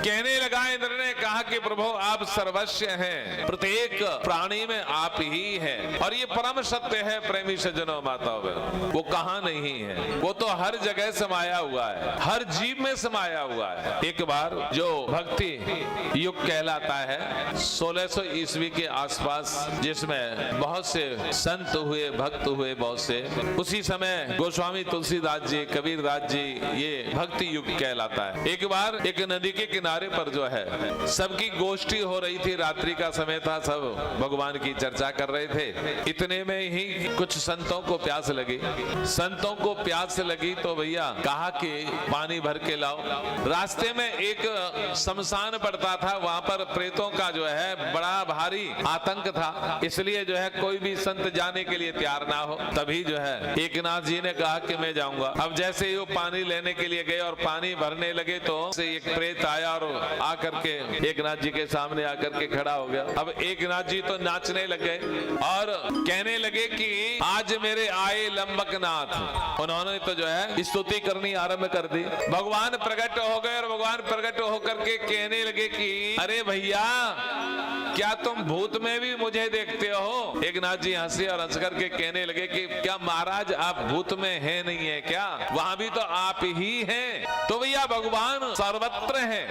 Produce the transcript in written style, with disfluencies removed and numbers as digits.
कहने लगा इंद्र ने कहा कि प्रभु आप सर्वस्व हैं, प्रत्येक प्राणी में आप ही हैं और ये परम सत्य है। प्रेमी सज्जनों माताओं बहनों, वो कहाँ नहीं है, वो तो हर जगह समाया हुआ है, हर जीव में समाया हुआ है। एक बार जो भक्ति युग कहलाता है 1600 ईस्वी के आसपास, जिसमें बहुत से संत हुए, भक्त हुए बहुत से, उसी समय गोस्वामी तुलसीदास जी, कबीरदास जी, ये भक्ति युग कहलाता है। एक बार एक नदी के किनारे पर जो है सबकी गोष्ठी हो रही थी, रात्रि का समय था, सब भगवान की चर्चा कर रहे थे। इतने में ही कुछ संतों को प्यास लगी। संतों को प्यास लगी तो भैया कहा कि पानी भर के लाओ। रास्ते में एक शमशान पड़ता था, वहां पर प्रेतों का जो है बड़ा भारी आतंक था, इसलिए जो है कोई भी संत जाने के लिए तैयार ना हो। तभी जो है एकनाथ जी ने कहा कि मैं जाऊंगा। अब जैसे ही वो पानी लेने के लिए गए और पानी भरने लगे तो एक प्रेत आया और आकर के एकनाथ जी के सामने आकर के खड़ा हो गया। अब एकनाथ जी तो नाचने लगे और कहने लगे कि आज मेरे आए लंबकनाथ। उन्होंने तो जो है स्तुति करनी आरंभ कर दी। भगवान प्रकट हो गए और भगवान प्रकट होकर के कहने लगे कि अरे भैया क्या तुम भूत में भी मुझे देखते हो? एकनाथ जी हंसे और हंस करके कहने लगे कि क्या महाराज आप भूत में हैं नहीं है क्या? वहां भी तो आप ही हैं। तो भैया भगवान सर्वत्र हैं,